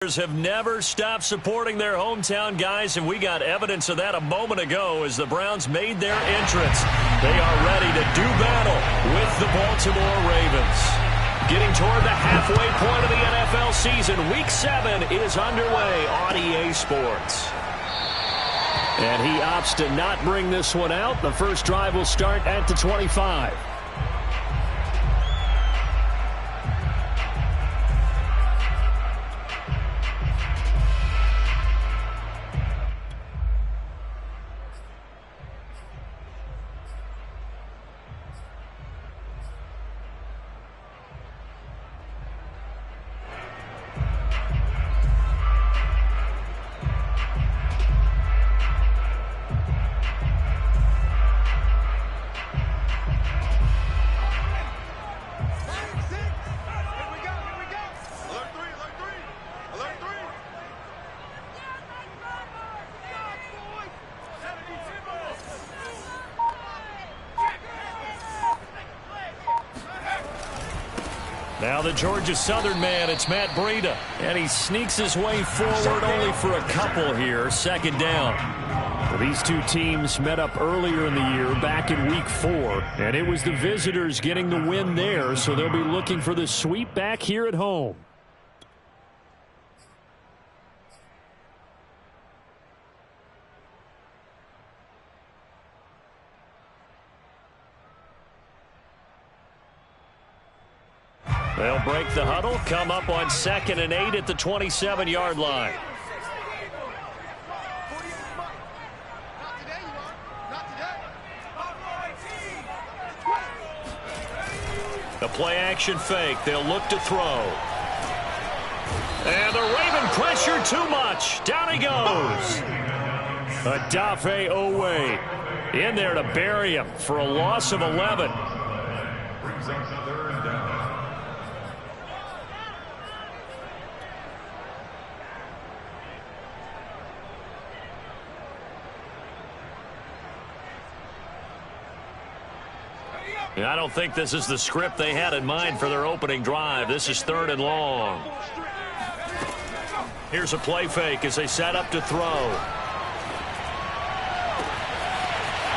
Have never stopped supporting their hometown guys, and we got evidence of that a moment ago as the Browns made their entrance. They are ready to do battle with the Baltimore Ravens. Getting toward the halfway point of the NFL season, Week 7 is underway on EA Sports. And he opts to not bring this one out. The first drive will start at the 25. Now the Georgia Southern man, it's Matt Breida. And he sneaks his way forward only for a couple here. Second down. Well, these two teams met up earlier in the year, back in Week 4. And it was the visitors getting the win there, so they'll be looking for the sweep back here at home. They'll break the huddle, come up on 2nd and 8 at the 27-yard line. The play-action fake. They'll look to throw. And the Raven pressure too much. Down he goes. Odafe Oweh in there to bury him for a loss of 11. I don't think this is the script they had in mind for their opening drive. This is 3rd and long. Here's a play fake as they set up to throw.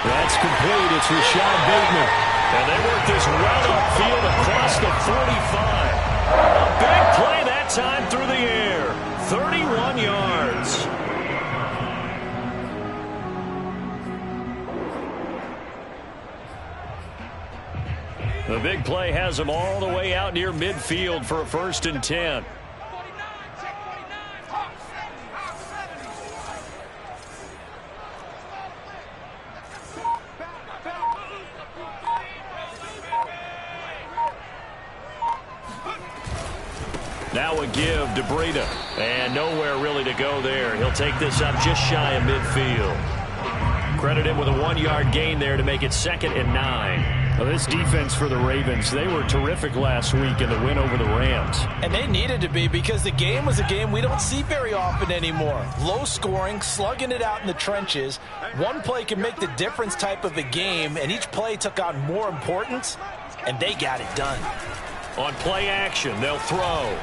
That's complete. It's Rashad Bateman. And they work this well upfield across the 45. A big play that time through the air. 31 yards. The big play has them all the way out near midfield for a 1st and 10. Now a give to Breida. And nowhere really to go there. He'll take this up just shy of midfield. Credit him with a 1-yard gain there to make it 2nd and 9. Well, this defense for the Ravens, they were terrific last week in the win over the Rams. And they needed to be, because the game was a game we don't see very often anymore. Low scoring, slugging it out in the trenches. One play can make the difference type of a game, and each play took on more importance, and they got it done. On play action, they'll throw.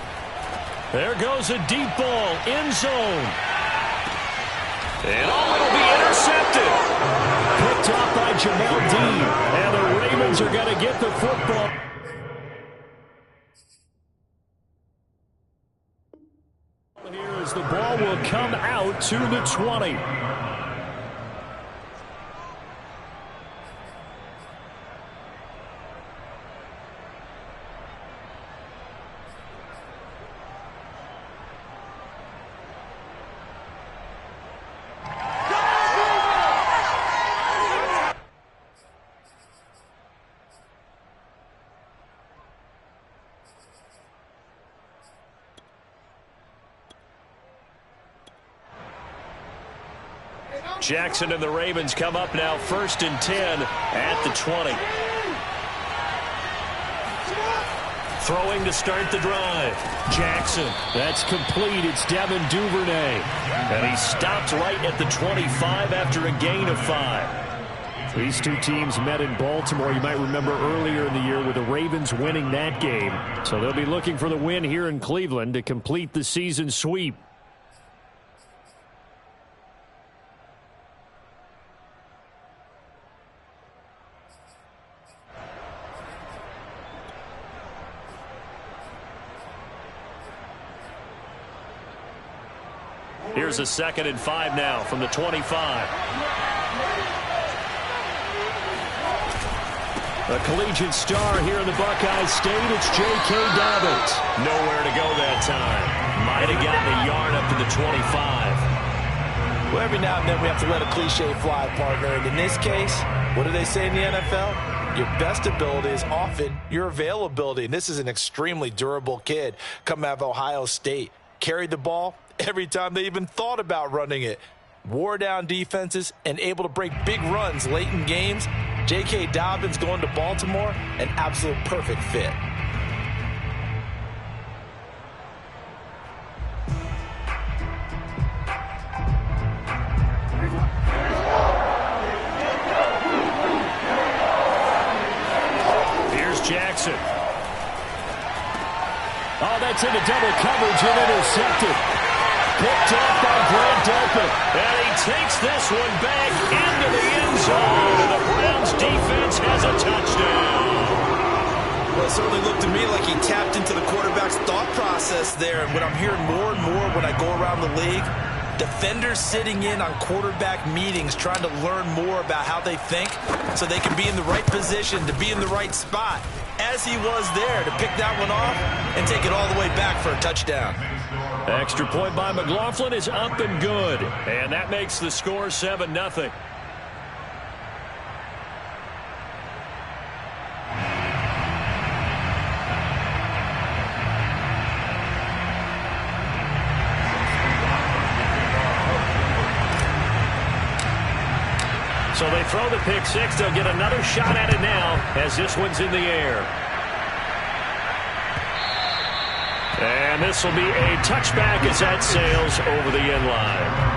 There goes a deep ball, end zone. And it'll be intercepted. Picked off by Jamal Dean. And the Ravens are going to get the football. Here as the ball will come out to the 20. Jackson and the Ravens come up now 1st and 10 at the 20. Throwing to start the drive. Jackson. That's complete. It's Devin Duvernay. And he stops right at the 25 after a gain of 5. These two teams met in Baltimore. You might remember earlier in the year with the Ravens winning that game. So they'll be looking for the win here in Cleveland to complete the season sweep. Here's a 2nd and 5 now from the 25. A collegiate star here in the Buckeye State, it's J.K. Dobbins. Nowhere to go that time. Might have gotten a yard up to the 25. Well, every now and then we have to let a cliche fly, partner. And in this case, what do they say in the NFL? Your best ability is often your availability. And this is an extremely durable kid coming out of Ohio State. Carried the ball every time they even thought about running it. Wore down defenses and able to break big runs late in games. J.K. Dobbins going to Baltimore, an absolute perfect fit. Here's Jackson. Oh, that's into double coverage and intercepted. Picked off by Grant Delpit. And he takes this one back into the end zone. And the Browns defense has a touchdown. Well, it certainly looked to me like he tapped into the quarterback's thought process there. And what I'm hearing more and more when I go around the league, defenders sitting in on quarterback meetings trying to learn more about how they think so they can be in the right position to be in the right spot. As he was there to pick that one off and take it all the way back for a touchdown. Extra point by McLaughlin is up and good. And that makes the score 7-0. So they throw the pick six. They'll get another shot at it now as this one's in the air. And this will be a touchback as that sails over the end line.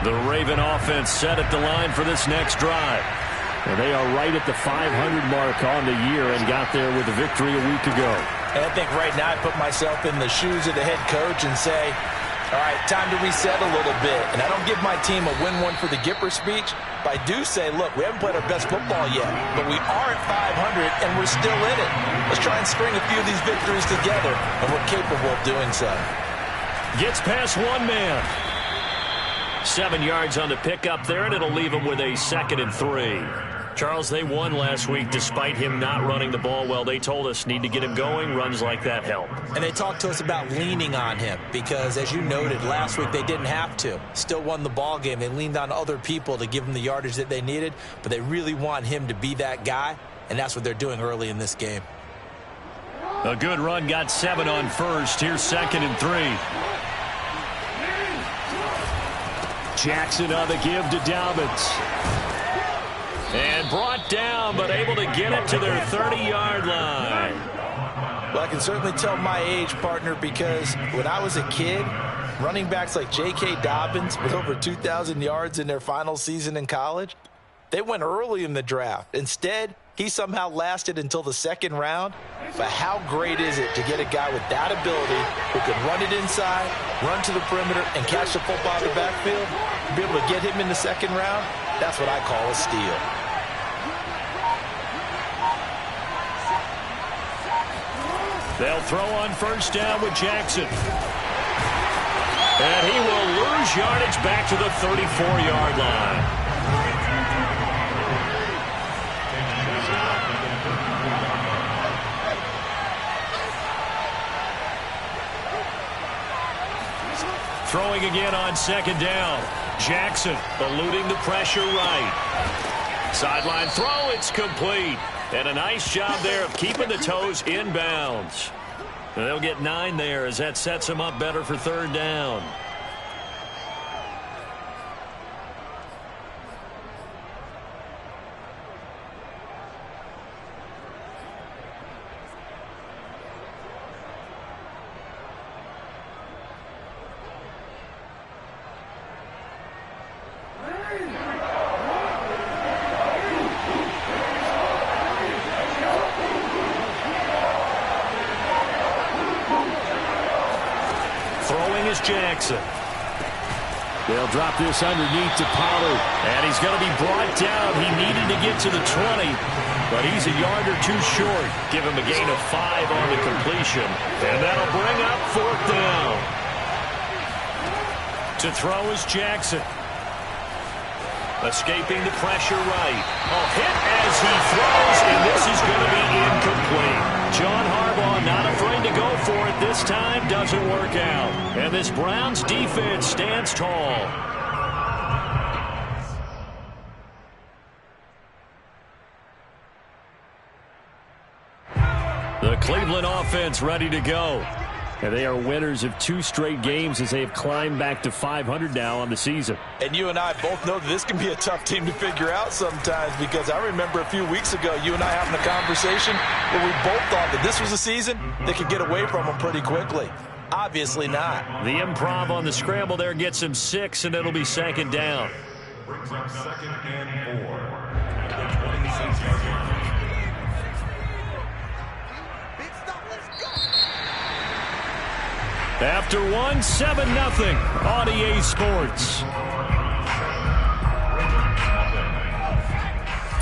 The Raven offense set at the line for this next drive. And they are right at the 500 mark on the year and got there with a victory a week ago. And I think right now I put myself in the shoes of the head coach and say, all right, time to reset a little bit. And I don't give my team a win one for the Gipper speech, but I do say, look, we haven't played our best football yet, but we are at 500 and we're still in it. Let's try and string a few of these victories together, and we're capable of doing so. Gets past one man. 7 yards on the pickup there, and it'll leave him with a 2nd and 3. Charles, they won last week despite him not running the ball well. They told us need to get him going. Runs like that help. And they talked to us about leaning on him because, as you noted, last week they didn't have to. Still won the ball game. They leaned on other people to give them the yardage that they needed, but they really want him to be that guy, and that's what they're doing early in this game. A good run, got 7 on first. Here's 2nd and 3. Jackson on the give to Dobbins. And brought down, but able to get it to their 30-yard line. Well, I can certainly tell my age, partner, because when I was a kid, running backs like J.K. Dobbins with over 2,000 yards in their final season in college, they went early in the draft. Instead, he somehow lasted until the 2nd round. But how great is it to get a guy with that ability who can run it inside, run to the perimeter, and catch the football in the backfield? Be able to get him in the 2nd round, that's what I call a steal. They'll throw on first down with Jackson. And he will lose yardage back to the 34-yard line. throwing again on second down. Jackson eluding the pressure right. Sideline throw, it's complete. And a nice job there of keeping the toes in bounds. And they'll get 9 there as that sets them up better for third down. Jackson. They'll drop this underneath to Pollard. And he's going to be brought down. He needed to get to the 20, but he's a yard or two short. Give him a gain of 5 on the completion. And that'll bring up fourth down. To throw is Jackson. Escaping the pressure right. A hit as he throws, and this is going to be incomplete. John Harbaugh not afraid to go for it this time. Doesn't work out. And this Browns defense stands tall. The Cleveland offense ready to go. And they are winners of 2 straight games as they have climbed back to 500 now on the season. And you and I both know that this can be a tough team to figure out sometimes, because I remember a few weeks ago you and I having a conversation where we both thought that this was a season that could get away from them pretty quickly. Obviously not. The improv on the scramble there gets him 6, and it'll be second down. Brings up second and 4 at the 26-yard line. After 1, 7-0 on EA Sports.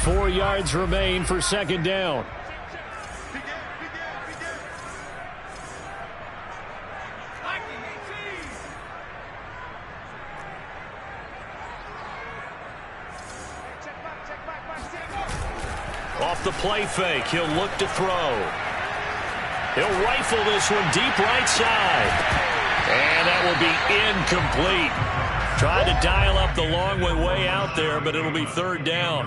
4 yards remain for second down. Off the play fake, he'll look to throw. He'll rifle this one deep right side. And that will be incomplete. Tried to dial up the long way out there, but it'll be third down.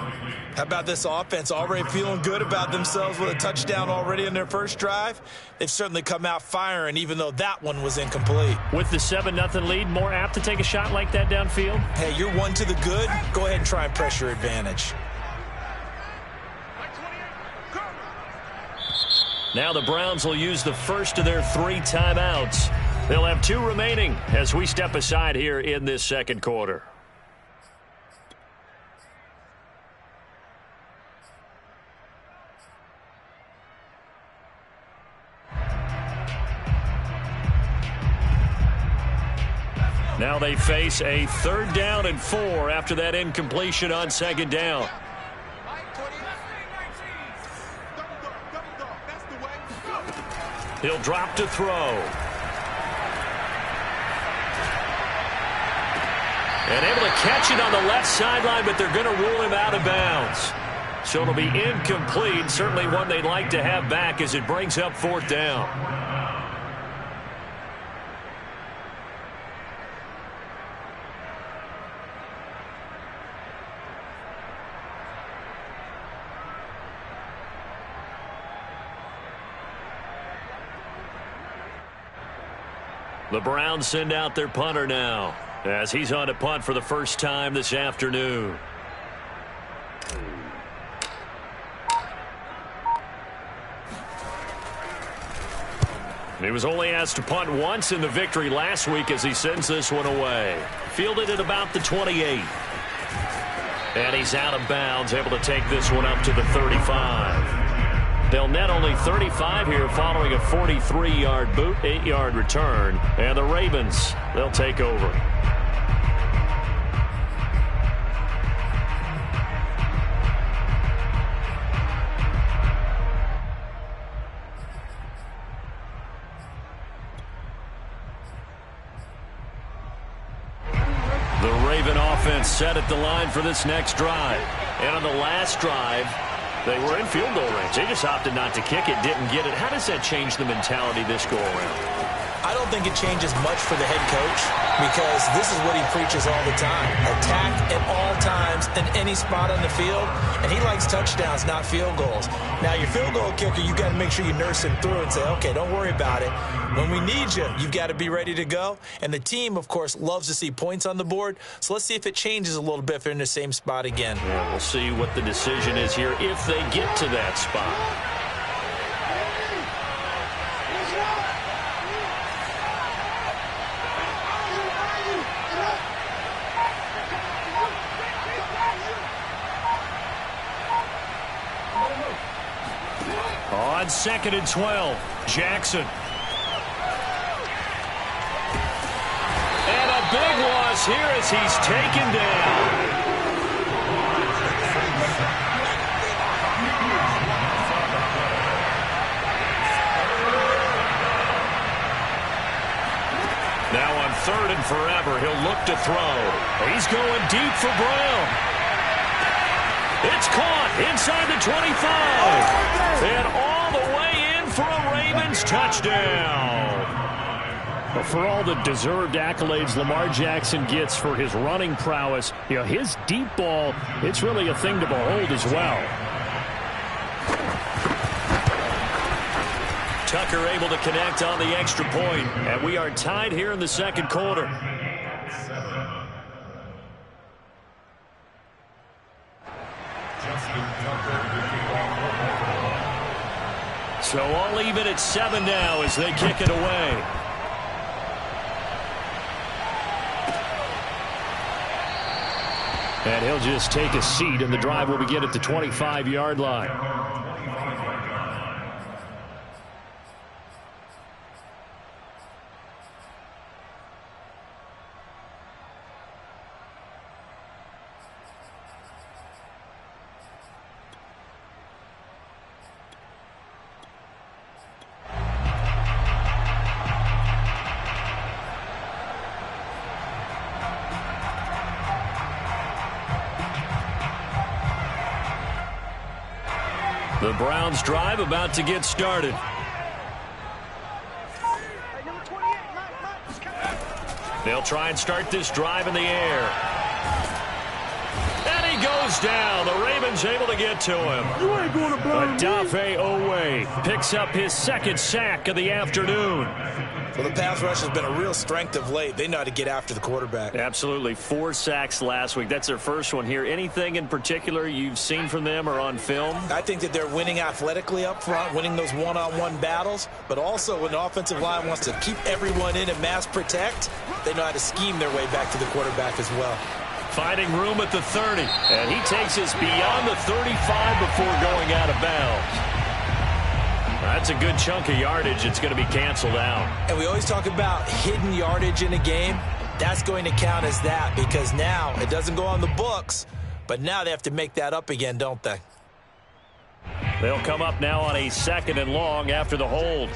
How about this offense already feeling good about themselves with a touchdown already in their first drive? They've certainly come out firing, even though that one was incomplete. With the 7-0 lead, more apt to take a shot like that downfield? Hey, you're one to the good. Go ahead and try and press your advantage. Now the Browns will use the first of their 3 timeouts. They'll have 2 remaining as we step aside here in this second quarter. Now they face a 3rd down and 4 after that incompletion on second down. He'll drop to throw. And able to catch it on the left sideline, but they're going to rule him out of bounds. So it'll be incomplete. Certainly one they'd like to have back as it brings up 4th down. The Browns send out their punter now as he's on to punt for the first time this afternoon. He was only asked to punt once in the victory last week as he sends this one away. Fielded at about the 28. And he's out of bounds, able to take this one up to the 35. They'll net only 35 here following a 43-yard boot, 8-yard return. And the Ravens, they'll take over. The Raven offense set at the line for this next drive. And on the last drive, they were in field goal range. They just opted not to kick it, didn't get it. How does that change the mentality this go around? I don't think it changes much for the head coach because this is what he preaches all the time. Attack at all times in any spot on the field, and he likes touchdowns, not field goals. Now, your field goal kicker, you've got to make sure you nurse him through and say, okay, don't worry about it. When we need you, you've got to be ready to go. And the team, of course, loves to see points on the board, so let's see if it changes a little bit if they're in the same spot again. Yeah, we'll see what the decision is here if they get to that spot. On 2nd and 12, Jackson. And a big loss here as he's taken down. Now on 3rd and forever, he'll look to throw. He's going deep for Brown. It's caught inside the 25. And all the way in for a Ravens touchdown. Well, for all the deserved accolades Lamar Jackson gets for his running prowess, you know, his deep ball, it's really a thing to behold as well. Tucker able to connect on the extra point, and we are tied here in the second quarter. So all even at 7 now as they kick it away. And he'll just take a seat, and the drive will begin at the 25-yard line. The Browns drive about to get started. They'll try and start this drive in the air. And he goes down. The Ravens able to get to him. You ain't going to blow Odafe Oweh picks up his second sack of the afternoon. Well, the pass rush has been a real strength of late. They know how to get after the quarterback. Absolutely. 4 sacks last week. That's their first one here. Anything in particular you've seen from them or on film? I think that they're winning athletically up front, winning those one-on-one battles, but also when the offensive line wants to keep everyone in and mass protect, they know how to scheme their way back to the quarterback as well. Finding room at the 30, and he takes us beyond the 35 before going out of bounds. That's a good chunk of yardage. It's going to be canceled out. And we always talk about hidden yardage in a game. That's going to count as that because now it doesn't go on the books, but now they have to make that up again, don't they? They'll come up now on a 2nd and long after the hold.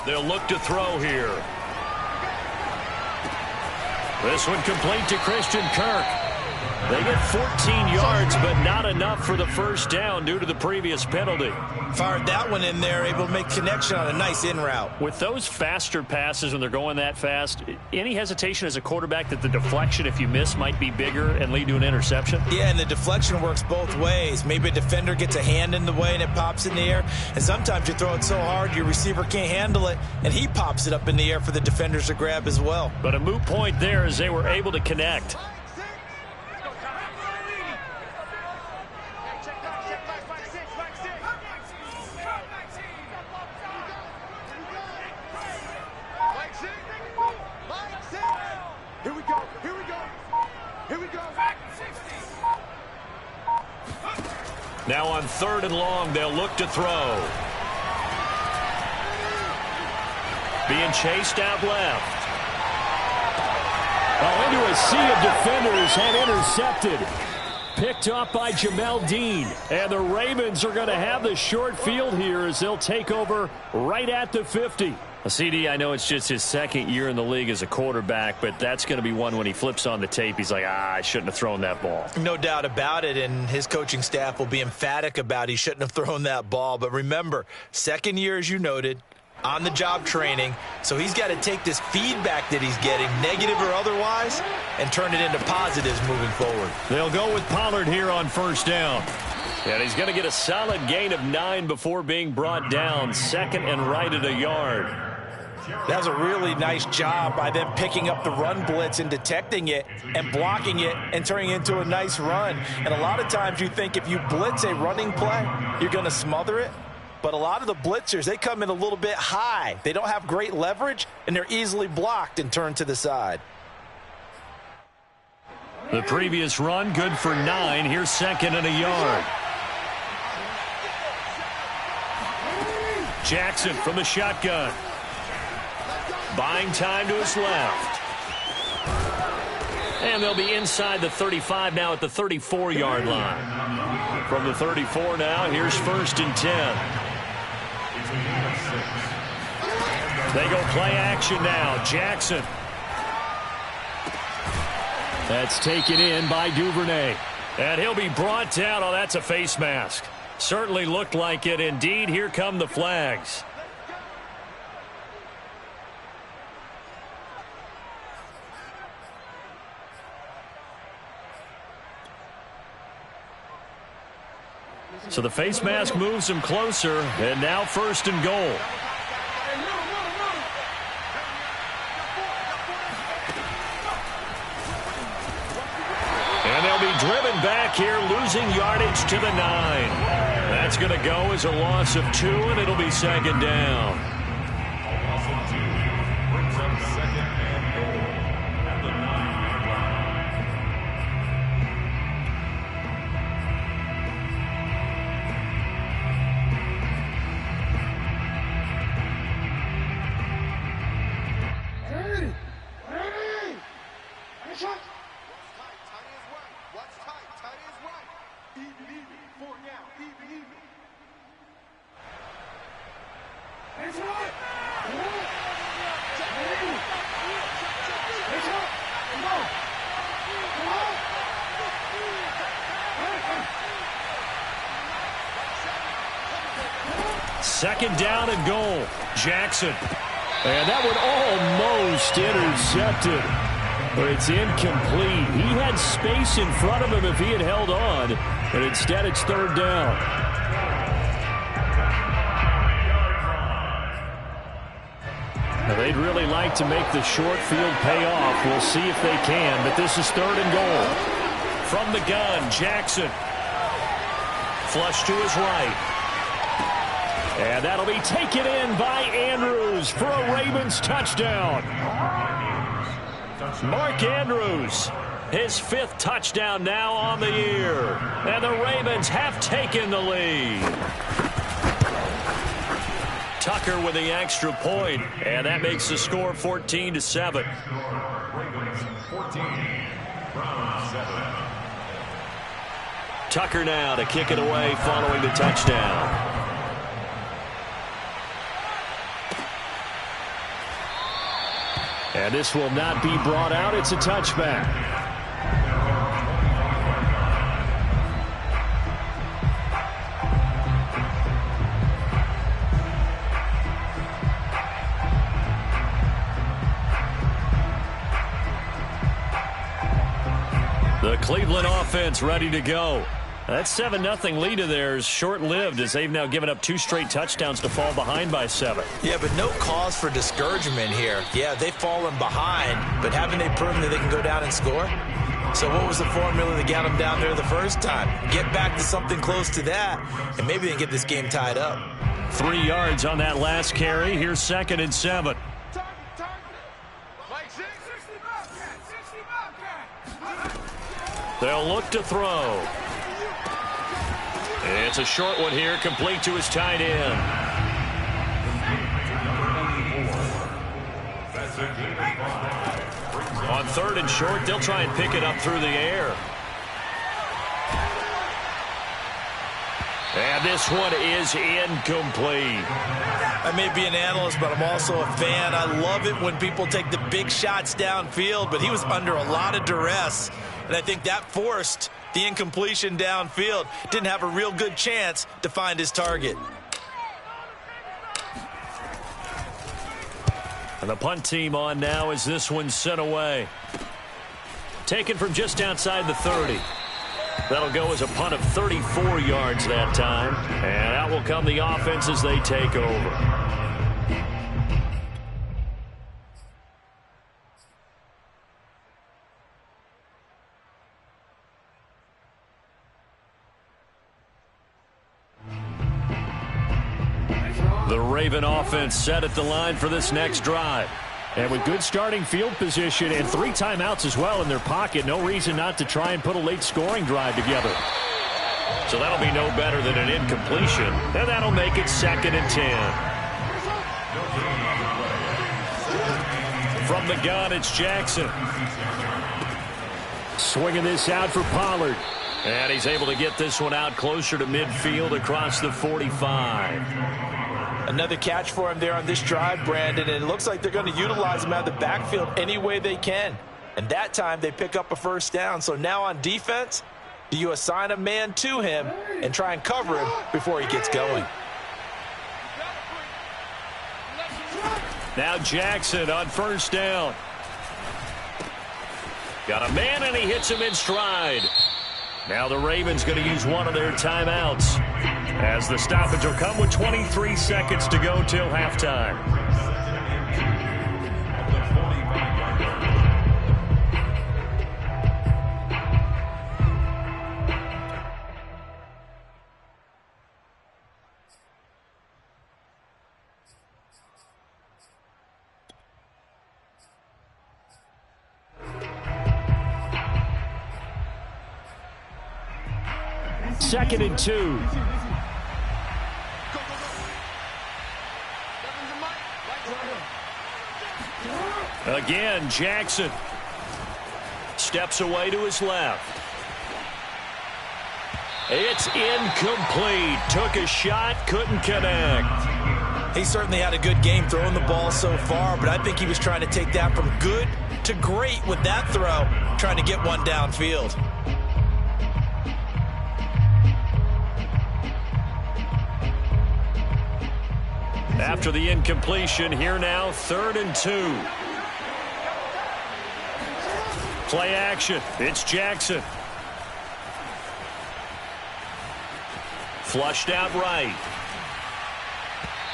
They'll look to throw here. This one complete to Christian Kirk. They get 14 yards, but not enough for the first down due to the previous penalty. Fired that one in there, able to make connection on a nice in route. With those faster passes when they're going that fast, any hesitation as a quarterback that the deflection, if you miss, might be bigger and lead to an interception? Yeah, and the deflection works both ways. Maybe a defender gets a hand in the way and it pops in the air. And sometimes you throw it so hard your receiver can't handle it, and he pops it up in the air for the defenders to grab as well. But a moot point there as they were able to connect. Now on 3rd and long, they'll look to throw. Being chased out left. Well, into a sea of defenders and intercepted. Picked up by Jamel Dean. And the Ravens are going to have the short field here as they'll take over right at the 50. CD, I know it's just his second year in the league as a quarterback, but that's going to be one when he flips on the tape, he's like, I shouldn't have thrown that ball. No doubt about it, and his coaching staff will be emphatic about he shouldn't have thrown that ball. But remember, second year, as you noted, on-the-job training, so he's got to take this feedback that he's getting, negative or otherwise, and turn it into positives moving forward. They'll go with Pollard here on first down. And he's going to get a solid gain of 9 before being brought down, second and right at a yard. That was a really nice job by them picking up the run blitz and detecting it and blocking it and turning it into a nice run. And a lot of times you think if you blitz a running play, you're going to smother it. But a lot of the blitzers, they come in a little bit high. They don't have great leverage, and they're easily blocked and turned to the side. The previous run, good for 9. Here's second and a yard. Jackson from the shotgun. Buying time to his left. And they'll be inside the 35 now at the 34-yard line. From the 34 now, here's first and 10. They go play action now. Jackson. That's taken in by Duvernay. And he'll be brought down. Oh, that's a face mask. Certainly looked like it. Indeed, here come the flags. So the face mask moves him closer, and now first and goal. And they'll be driven back here, losing yardage to the 9. That's going to go as a loss of 2, and it'll be second down. Loss of 2 brings up second and goal at the 9-yard line. Second down and goal. Jackson. And that one almost intercepted. But it's incomplete. He had space in front of him if he had held on. But instead it's third down. Now they'd really like to make the short field pay off. We'll see if they can. But this is third and goal. From the gun, Jackson. Flush to his right. And that'll be taken in by Andrews for a Ravens touchdown. Mark Andrews, his 5th touchdown now on the year. And the Ravens have taken the lead. Tucker with the extra point, and that makes the score 14-7. Ravens 14, Browns 7. Tucker now to kick it away following the touchdown. And this will not be brought out. It's a touchback. The Cleveland offense ready to go. That 7-0 lead of theirs short-lived as they've now given up 2 straight touchdowns to fall behind by 7. Yeah, but no cause for discouragement here. Yeah, they've fallen behind, but haven't they proven that they can go down and score? So what was the formula that got them down there the first time? Get back to something close to that, and maybe they can get this game tied up. 3 yards on that last carry. Here's second and 7. They'll look to throw. It's a short one here, complete to his tight end. On 3rd and short, they'll try and pick it up through the air. And this one is incomplete. I may be an analyst, but I'm also a fan. I love it when people take the big shots downfield, but he was under a lot of duress, and I think that forced the incompletion downfield. Didn't have a real good chance to find his target. And the punt team on now as this one's sent away. Taken from just outside the 30. That'll go as a punt of 34 yards that time. And out will come the offense as they take over. The Raven offense set at the line for this next drive. And with good starting field position and 3 timeouts as well in their pocket, no reason not to try and put a late scoring drive together. So that'll be no better than an incompletion. And that'll make it 2nd and 10. From the gun, it's Jackson. Swinging this out for Pollard. And he's able to get this one out closer to midfield across the 45. Another catch for him there on this drive, Brandon, and it looks like they're going to utilize him out of the backfield any way they can. And that time they pick up a first down. So now on defense, do you assign a man to him and try and cover him before he gets going? Now Jackson on first down. Got a man and he hits him in stride. Now the Ravens going to use one of their timeouts as the stoppage will come with 23 seconds to go till halftime. Second and 2. Again, Jackson steps away to his left. It's incomplete. Took a shot, couldn't connect. He certainly had a good game throwing the ball so far, but I think he was trying to take that from good to great with that throw, trying to get one downfield. After the incompletion, here now, 3rd and 2. Play action. It's Jackson. Flushed out right.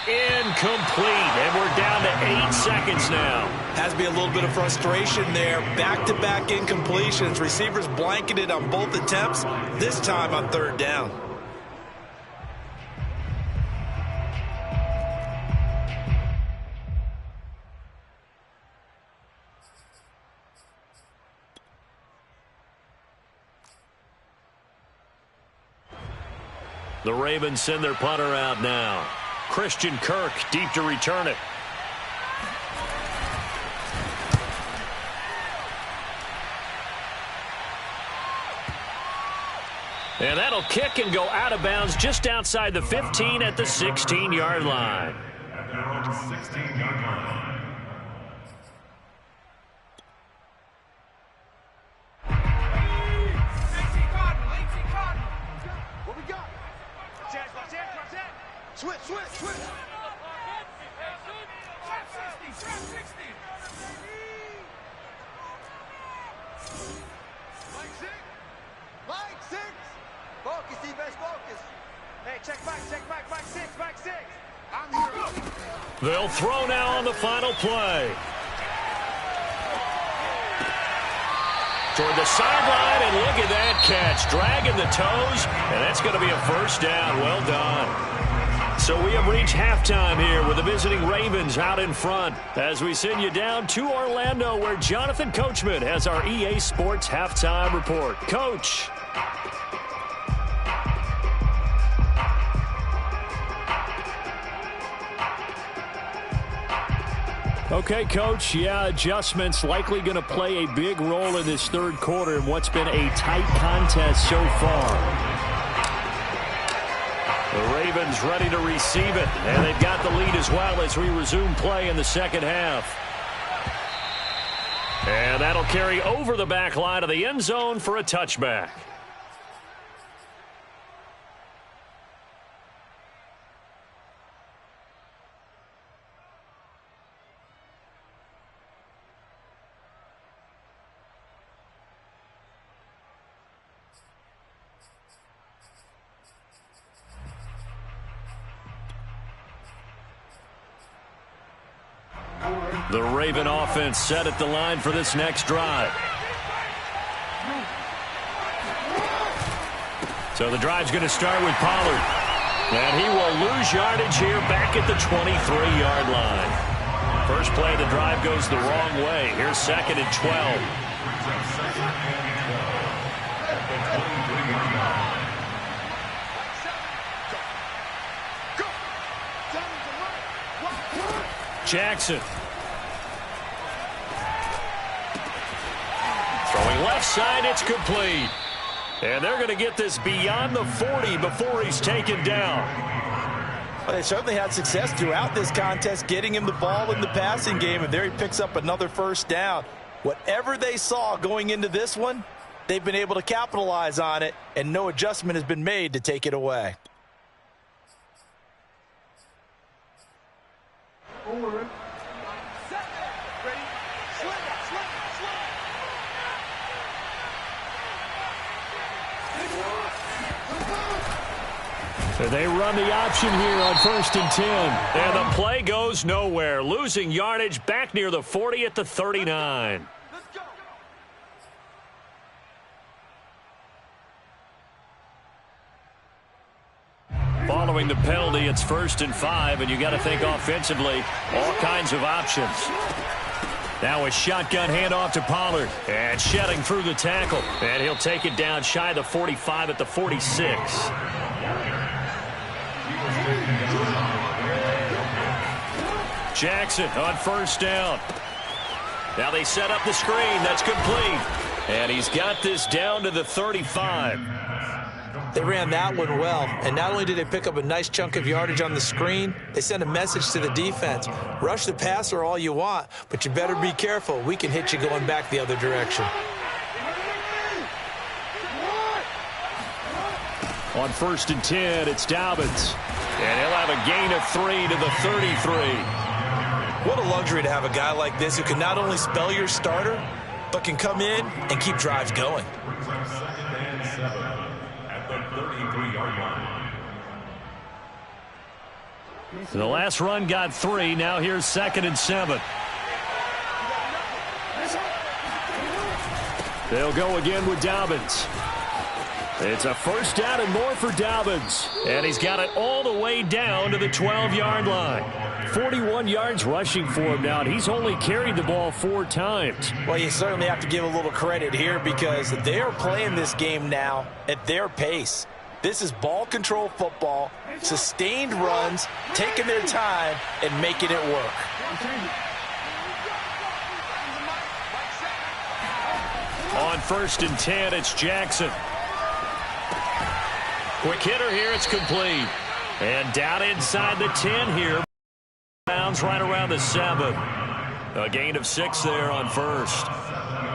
Incomplete. And we're down to 8 seconds now. Has to be a little bit of frustration there. Back-to-back incompletions. Receivers blanketed on both attempts, this time on 3rd down. The Ravens send their punter out now. Christian Kirk deep to return it. And that'll kick and go out of bounds just outside the 15 at the 16-yard line. At their own 16-yard line. Switch. Mike six. Focus, defense, focus. Hey, check back six. I'm here. They'll throw now on the final play. Toward the sideline, and look at that catch. Dragging the toes, and that's going to be a first down. Well done. So we have reached halftime here with the visiting Ravens out in front as we send you down to Orlando where Jonathan Coachman has our EA Sports Halftime Report. Coach. Okay, Coach, yeah, adjustments likely going to play a big role in this 3rd quarter in what's been a tight contest so far. The Ravens ready to receive it, and they've got the lead as well as we resume play in the second half. And that'll carry over the back line of the end zone for a touchback. The Raven offense set at the line for this next drive. So the drive's going to start with Pollard. And he will lose yardage here back at the 23-yard line. First play of the drive goes the wrong way. Here's 2nd and 12. Jackson. Throwing left side, it's complete. And they're going to get this beyond the 40 before he's taken down. Well, they certainly had success throughout this contest getting him the ball in the passing game, and there he picks up another first down. Whatever they saw going into this one, they've been able to capitalize on it, and no adjustment has been made to take it away. They run the option here on 1st and 10. And the play goes nowhere. Losing yardage back near the 40 at the 39. Following the penalty, it's 1st and 5, and you got to think offensively, all kinds of options. Now a shotgun handoff to Pollard, and shedding through the tackle, and he'll take it down shy of the 45 at the 46. Jackson on 1st down. Now they set up the screen. That's complete. And he's got this down to the 35. They ran that one well, and not only did they pick up a nice chunk of yardage on the screen, they sent a message to the defense. Rush the passer all you want, but you better be careful. We can hit you going back the other direction. On 1st and 10, it's Dobbins. And he'll have a gain of 3 to the 33. What a luxury to have a guy like this who can not only spell your starter, but can come in and keep drives going. 2nd and 7 at the 33-yard line. The last run got 3. Now here's 2nd and 7. They'll go again with Dobbins. It's a 1st down and more for Dobbins. And he's got it all the way down to the 12-yard line. 41 yards rushing for him now, and he's only carried the ball 4 times. Well, you certainly have to give a little credit here because they are playing this game now at their pace. This is ball control football, sustained runs, taking their time, and making it work. On 1st and 10, it's Jackson. Quick hitter here, it's complete. And down inside the 10 here. Bounds right around the 7. A gain of 6 there on 1st.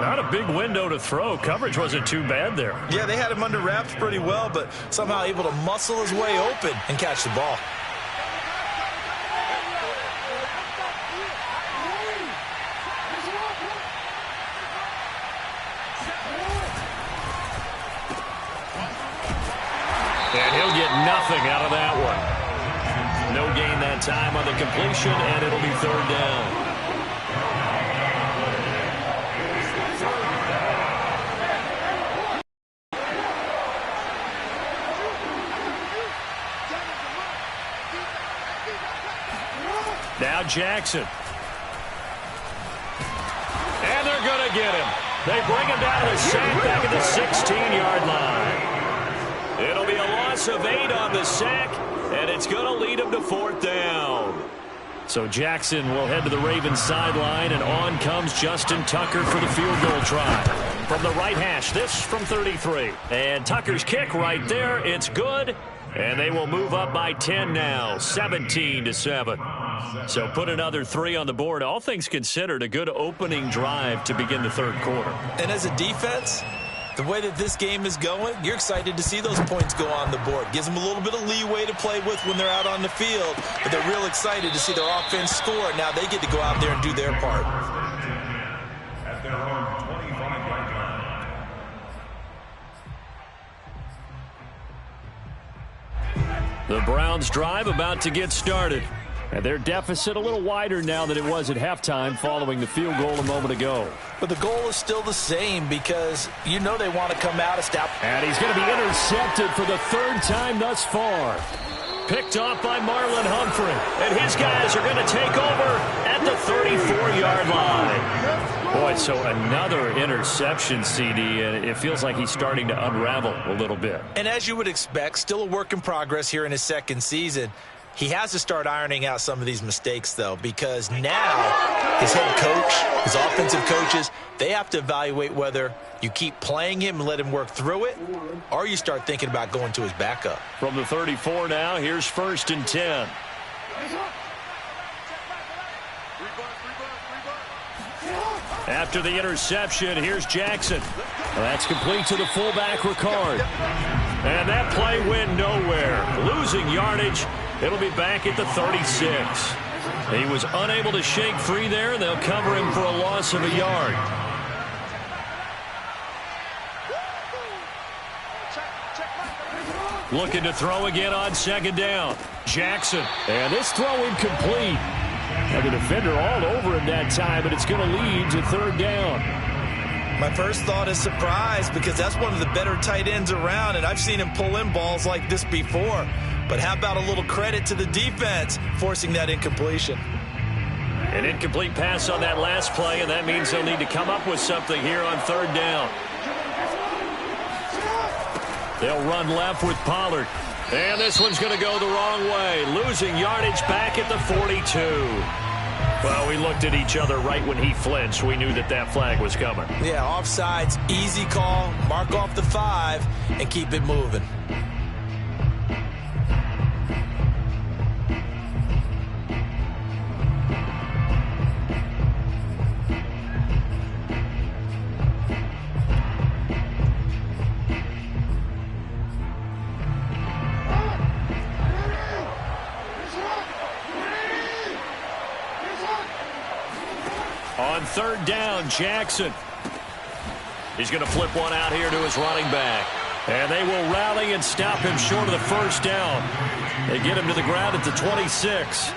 Not a big window to throw. Coverage wasn't too bad there. Yeah, they had him under wraps pretty well, but somehow able to muscle his way open and catch the ball. And he'll get nothing out of that one. No gain that time on the completion, and it'll be 3rd down. Now Jackson. And they're going to get him. They bring him down to the sack back at the 16-yard line. It'll be a loss of 8 on the sack, and it's going to lead him to 4th down. So Jackson will head to the Ravens sideline, and on comes Justin Tucker for the field goal try. From the right hash, this from 33. And Tucker's kick right there, it's good. And they will move up by 10 now, 17-7. So put another 3 on the board. All things considered, a good opening drive to begin the third quarter. And as a defense, the way that this game is going, you're excited to see those points go on the board. Gives them a little bit of leeway to play with when they're out on the field, but they're real excited to see their offense score. Now they get to go out there and do their part. At their own 25-yard line. The Browns drive about to get started. And their deficit a little wider now than it was at halftime following the field goal a moment ago. But the goal is still the same because you know they want to come out, establish. And he's going to be intercepted for the third time thus far. Picked off by Marlon Humphrey. And his guys are going to take over at the 34-yard line. Boy, so another interception, CD, and it feels like he's starting to unravel a little bit. And as you would expect, still a work in progress here in his second season. He has to start ironing out some of these mistakes, though, because now his head coach, his offensive coaches, they have to evaluate whether you keep playing him and let him work through it, or you start thinking about going to his backup. From the 34 now, here's 1st and 10. After the interception, here's Jackson. That's complete to the fullback, Ricard. And that play went nowhere. Losing yardage. It'll be back at the 36. He was unable to shake free there, and they'll cover him for a loss of a yard. Looking to throw again on 2nd down. Jackson. And this throw incomplete. And the defender all over him that time, but it's going to lead to 3rd down. My first thought is surprise because that's one of the better tight ends around, and I've seen him pull in balls like this before. But how about a little credit to the defense forcing that incompletion? An incomplete pass on that last play, and that means they'll need to come up with something here on 3rd down. They'll run left with Pollard. And this one's going to go the wrong way. Losing yardage back at the 42. Well, we looked at each other right when he flinched. We knew that that flag was coming. Yeah, offsides, easy call. Mark off the 5 and keep it moving. On 3rd down, Jackson. He's going to flip one out here to his running back. And they will rally and stop him short of the 1st down. They get him to the ground at the 26.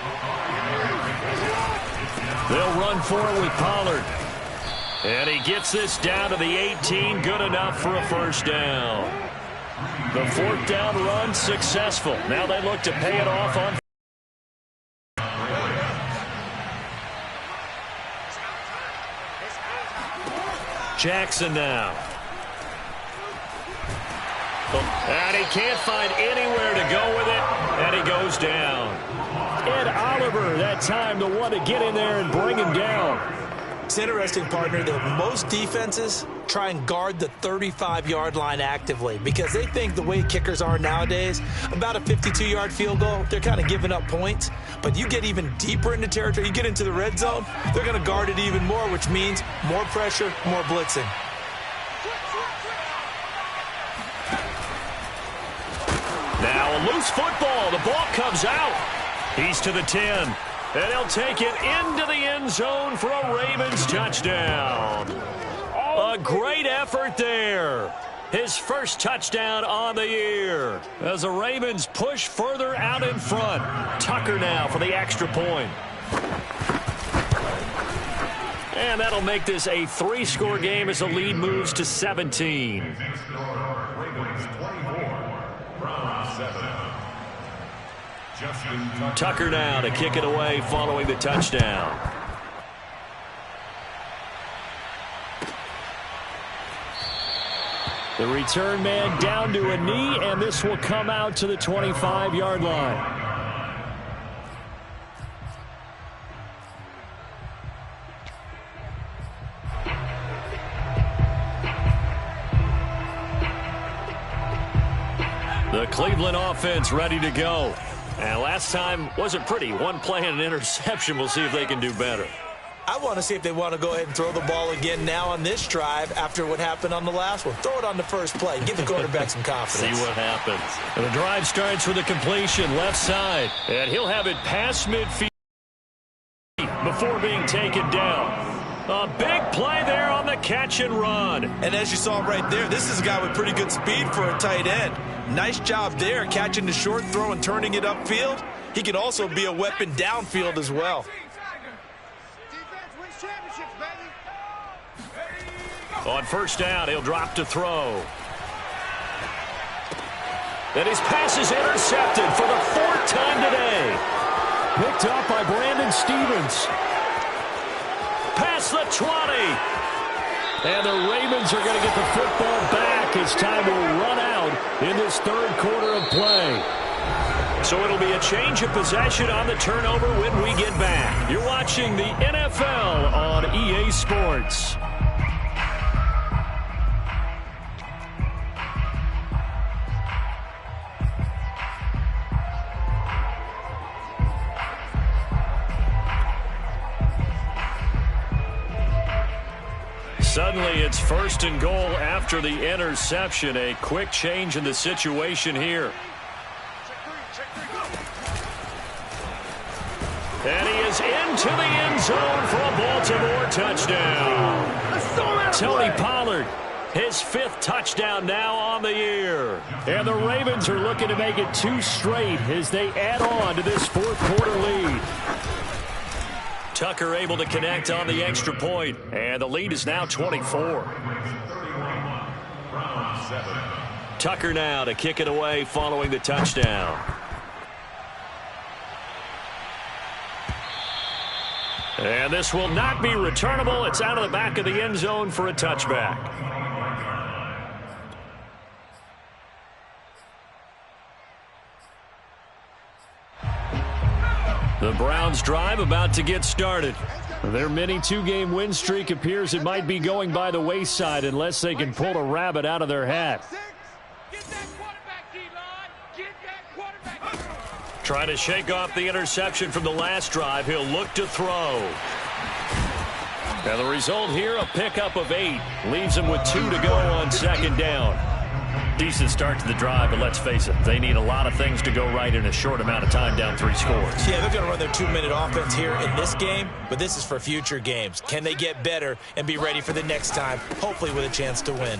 They'll run for it with Pollard. And he gets this down to the 18. Good enough for a 1st down. The 4th down run successful. Now they look to pay it off on Jackson now. And he can't find anywhere to go with it, and he goes down. Ed Oliver, that time, the one to get in there and bring him down. It's interesting, partner, that most defenses try and guard the 35-yard line actively because they think the way kickers are nowadays, about a 52-yard field goal, they're kind of giving up points. But you get even deeper into territory, you get into the red zone, they're going to guard it even more, which means more pressure, more blitzing. Now a loose football. The ball comes out. He's to the 10. And he'll take it into the end zone for a Ravens touchdown. A great effort there. His first touchdown on the year as the Ravens push further out in front. Tucker now for the extra point. And that'll make this a 3-score game as the lead moves to 17. Ravens 24, Browns 7. Justin Tucker now to kick it away following the touchdown. The return man down to a knee, and this will come out to the 25-yard line. The The Cleveland offense ready to go. And last time wasn't pretty. One play and an interception. We'll see if they can do better. I want to see if they want to go ahead and throw the ball again now on this drive after what happened on the last one. Throw it on the first play. Give the quarterback some confidence. See what happens. And the drive starts with a completion left side. And he'll have it past midfield before being taken down. A big play there on the catch and run. And as you saw right there, this is a guy with pretty good speed for a tight end. Nice job there, catching the short throw and turning it upfield. He can also be a weapon downfield as well. On first down, he'll drop to throw. And his pass is intercepted for the 4th time today. Picked up by Brandon Stephens. Past the 20. And the Ravens are going to get the football back as time will run out in this 3rd quarter of play. So it'll be a change of possession on the turnover when we get back. You're watching the NFL on EA Sports. Suddenly, it's 1st and goal after the interception. A quick change in the situation here. And he is into the end zone for a Baltimore touchdown. Tony Pollard, his 5th touchdown now on the year. And the Ravens are looking to make it 2 straight as they add on to this 4th quarter lead. Tucker able to connect on the extra point, and the lead is now 24. Tucker now to kick it away following the touchdown. And this will not be returnable. It's out of the back of the end zone for a touchback. The Browns drive about to get started. Their mini 2-game win streak appears it might be going by the wayside unless they can pull a rabbit out of their hat. Trying to shake off the interception from the last drive. He'll look to throw. And the result here, a pickup of 8. Leaves him with 2 to go on 2nd down. Decent start to the drive, but let's face it, they need a lot of things to go right in a short amount of time down 3 scores. Yeah, they're going to run their 2-minute offense here in this game, but this is for future games. Can they get better and be ready for the next time, hopefully with a chance to win?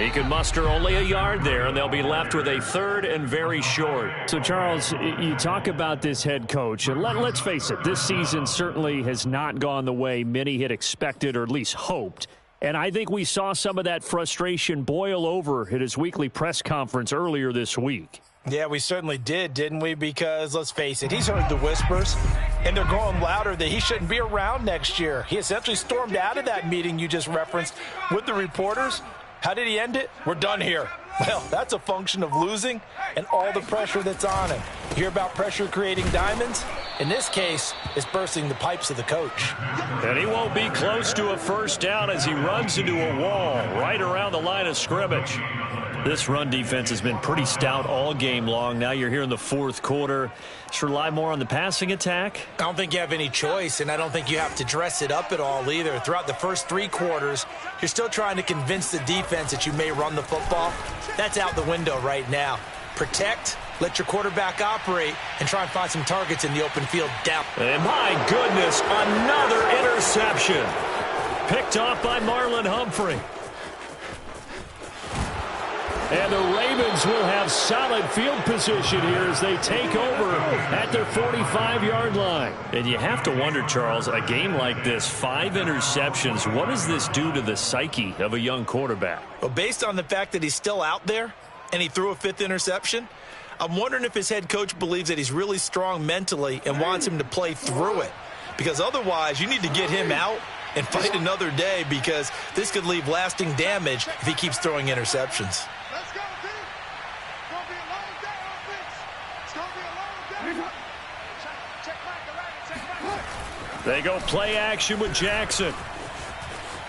He can muster only a yard there, and they'll be left with a 3rd and very short. So, Charles, you talk about this head coach, and let's face it, this season certainly has not gone the way many had expected or at least hoped. And I think we saw some of that frustration boil over at his weekly press conference earlier this week. Yeah, we certainly did, didn't we? Because, let's face it, he's heard the whispers, and they're growing louder that he shouldn't be around next year. He essentially stormed out of that meeting you just referenced with the reporters. How did he end it? We're done here. Well, that's a function of losing and all the pressure that's on him. You hear about pressure creating diamonds? In this case, it's bursting the pipes of the coach. And he won't be close to a 1st down as he runs into a wall right around the line of scrimmage. This run defense has been pretty stout all game long. Now you're here in the 4th quarter. Just rely more on the passing attack? I don't think you have any choice, and I don't think you have to dress it up at all either. Throughout the first 3 quarters, you're still trying to convince the defense that you may run the football. That's out the window right now. Protect, let your quarterback operate, and try and find some targets in the open field down. And my goodness, another interception. Picked off by Marlon Humphrey. And the Ravens will have solid field position here as they take over at their 45-yard line. And you have to wonder, Charles, a game like this, 5 interceptions, what does this do to the psyche of a young quarterback? Well, based on the fact that he's still out there and he threw a 5th interception, I'm wondering if his head coach believes that he's really strong mentally and wants him to play through it. Because otherwise, you need to get him out and fight another day, because this could leave lasting damage if he keeps throwing interceptions. They go play action with Jackson.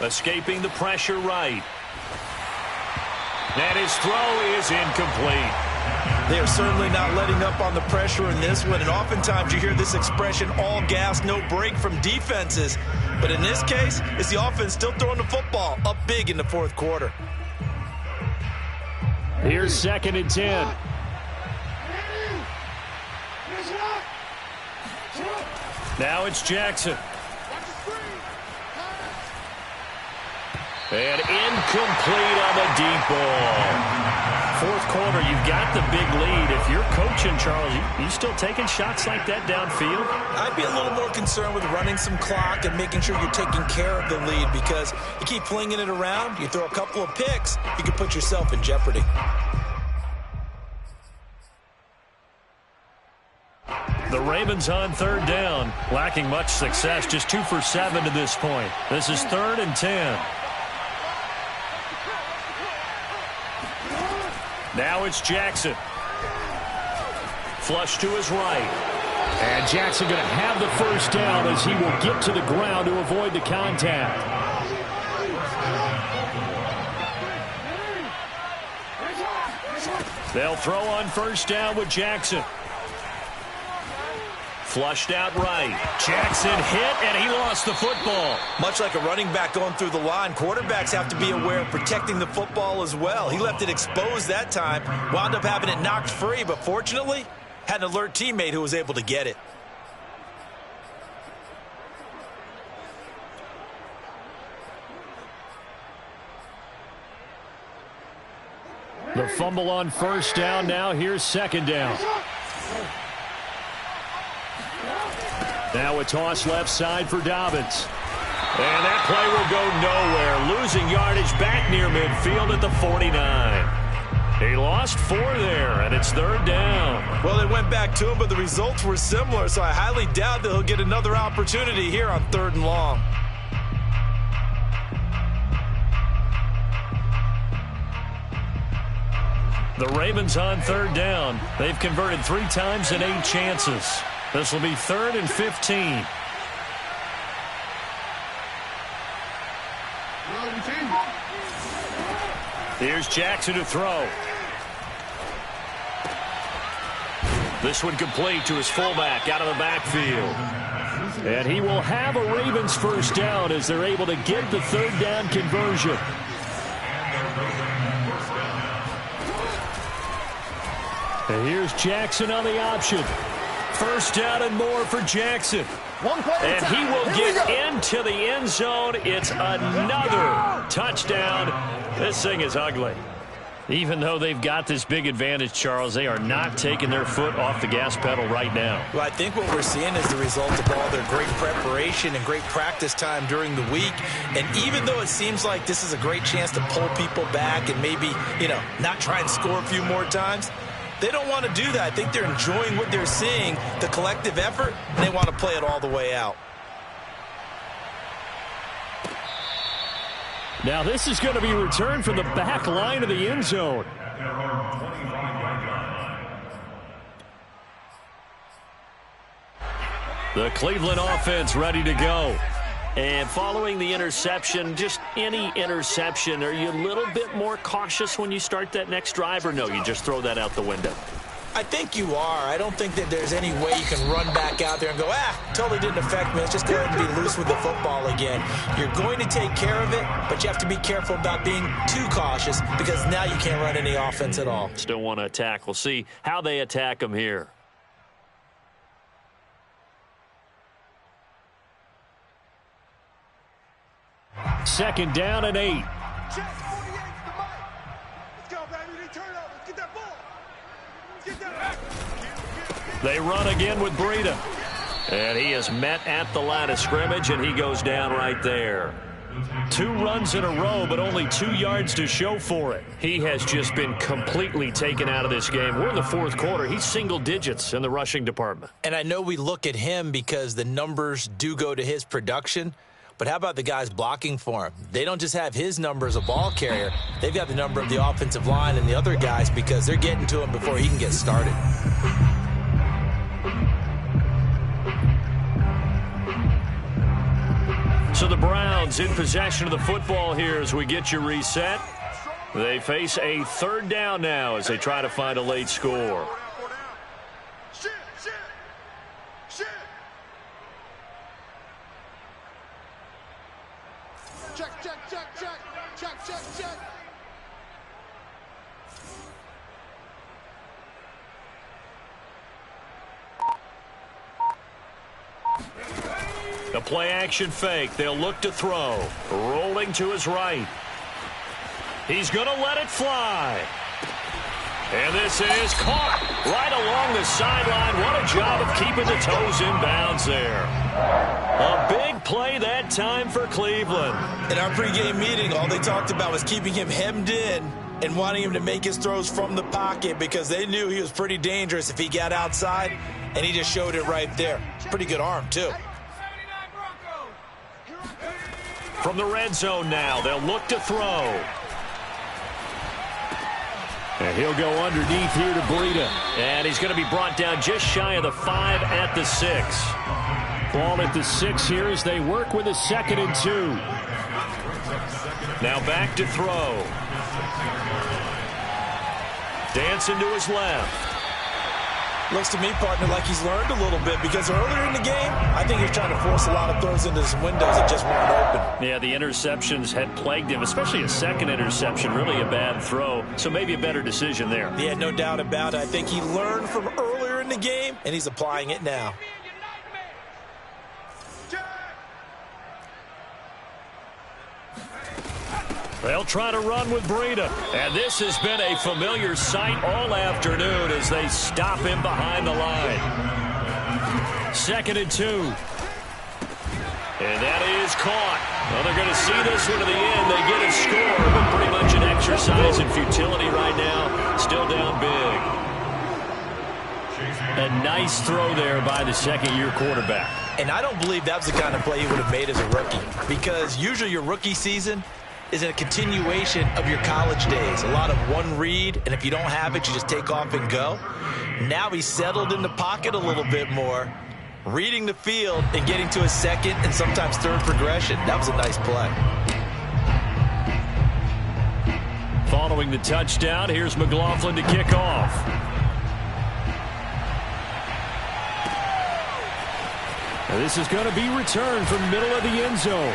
Escaping the pressure right. And his throw is incomplete. They are certainly not letting up on the pressure in this one, and oftentimes you hear this expression, all gas, no break from defenses. But in this case, it's the offense still throwing the football up big in the fourth quarter. Here's 2nd and 10. Now it's Jackson. And incomplete on the deep ball. Fourth quarter, you've got the big lead. If you're coaching, Charles, you still taking shots like that downfield? I'd be a little more concerned with running some clock and making sure you're taking care of the lead, because you keep flinging it around, you throw a couple of picks, you can put yourself in jeopardy. The Ravens on 3rd down, lacking much success, just 2 for 7 to this point. This is 3rd and 10. Now it's Jackson. Flush to his right. And Jackson going to have the first down as he will get to the ground to avoid the contact. They'll throw on 1st down with Jackson. Flushed out right. Jackson hit, and he lost the football. Much like a running back going through the line, quarterbacks have to be aware of protecting the football as well. He left it exposed that time, wound up having it knocked free, but fortunately, had an alert teammate who was able to get it. The fumble on 1st down. Now here's 2nd down. Now a toss left side for Dobbins. And that play will go nowhere. Losing yardage back near midfield at the 49. He lost 4 there, and it's 3rd down. Well, they went back to him, but the results were similar, so I highly doubt that he'll get another opportunity here on 3rd and long. The Ravens on 3rd down. They've converted 3 times in 8 chances. This will be 3rd and 15. Here's Jackson to throw. This one complete to his fullback out of the backfield. And he will have a Ravens first down as they're able to get the 3rd down conversion. And here's Jackson on the option. First down and more for Jackson. And he will get into the end zone. It's another touchdown. This thing is ugly. Even though they've got this big advantage, Charles, they are not taking their foot off the gas pedal right now. Well, I think what we're seeing is the result of all their great preparation and great practice time during the week. And even though it seems like this is a great chance to pull people back and maybe, not try and score a few more times, they don't want to do that. I think they're enjoying what they're seeing, the collective effort, and they want to play it all the way out. Now this is going to be returned from the back line of the end zone. The Cleveland offense ready to go. And following the interception, just any interception, are you a little bit more cautious when you start that next drive, or no, you just throw that out the window? I think you are. I don't think that there's any way you can run back out there and go, totally didn't affect me. Let's just go ahead and be loose with the football again. You're going to take care of it, but you have to be careful about being too cautious, because now you can't run any offense at all. Still want to attack. We'll see how they attack them here. Second down and 8. Check 48 to the mic. Let's go, baby. They turn over. Let's get that ball. Let's get that. They run again with Breida. And he is met at the line of scrimmage, and he goes down right there. 2 runs in a row, but only 2 yards to show for it. He has just been completely taken out of this game. We're in the fourth quarter. He's single digits in the rushing department. And I know we look at him because the numbers do go to his production, but how about the guys blocking for him? They don't just have his number as a ball carrier. They've got the number of the offensive line and the other guys because they're getting to him before he can get started. So the Browns in possession of the football here as we get you reset. They face a third down now as they try to find a late score. Shit, shit, shit. Check, check, check, check, check, check, check. The play action fake. They'll look to throw. Rolling to his right. He's going to let it fly. And this is caught right along the sideline. What a job of keeping the toes in bounds there. A big play that time for Cleveland. In our pregame meeting, all they talked about was keeping him hemmed in and wanting him to make his throws from the pocket because they knew he was pretty dangerous if he got outside, and he just showed it right there. Pretty good arm, too. From the red zone now, they'll look to throw. And he'll go underneath here to Breida. And he's going to be brought down just shy of the 5 at the 6. Ball at the 6 here as they work with a 2nd and 2. Now back to throw. Dancing to his left. Looks to me, partner, like he's learned a little bit because earlier in the game, I think he was trying to force a lot of throws into some windows that just weren't open. Yeah, the interceptions had plagued him, especially a second interception, really a bad throw. So maybe a better decision there. Yeah, no doubt about it. I think he learned from earlier in the game, and he's applying it now. They'll try to run with Breida. And this has been a familiar sight all afternoon as they stop him behind the line. 2nd and 2. And that is caught. Well, they're going to see this one to the end. They get a score, but pretty much an exercise in futility right now. Still down big. A nice throw there by the second-year quarterback. And I don't believe that was the kind of play he would have made as a rookie, because usually your rookie season is a continuation of your college days. A lot of one read, and if you don't have it, you just take off and go. Now he's settled in the pocket a little bit more, reading the field and getting to a second and sometimes third progression. That was a nice play. Following the touchdown, here's McLaughlin to kick off. Now this is going to be returned from middle of the end zone.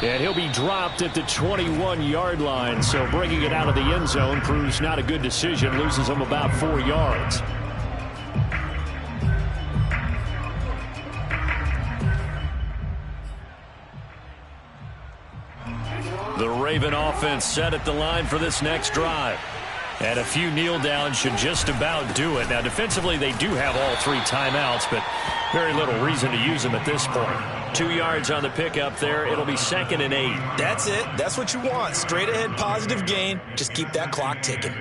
And he'll be dropped at the 21-yard line, so bringing it out of the end zone proves not a good decision, loses him about 4 yards. The Raven offense set at the line for this next drive. And a few kneel downs should just about do it. Now, defensively, they do have all 3 timeouts, but very little reason to use them at this point. 2 yards on the pickup there. It'll be 2nd and 8. That's it. That's what you want. Straight ahead, positive gain. Just keep that clock ticking.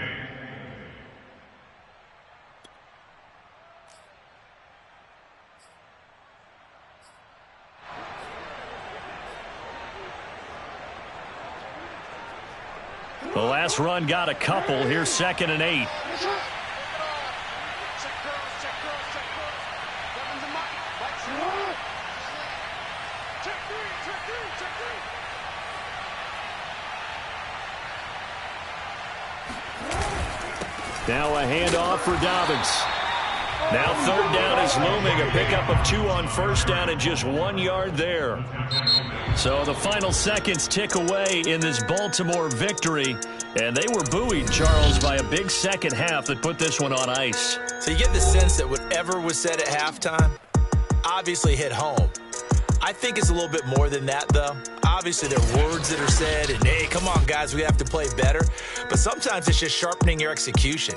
The last run got a couple. Here's 2nd and 8. Now a handoff for Dobbins. Now 3rd down is looming. A pickup of 2 on 1st down and just 1 yard there. So the final seconds tick away in this Baltimore victory. And they were buoyed, Charles, by a big second half that put this one on ice. So you get the sense that whatever was said at halftime obviously hit home. I think it's a little bit more than that, though. Obviously, there are words that are said, and, hey, come on, guys, we have to play better. But sometimes it's just sharpening your execution.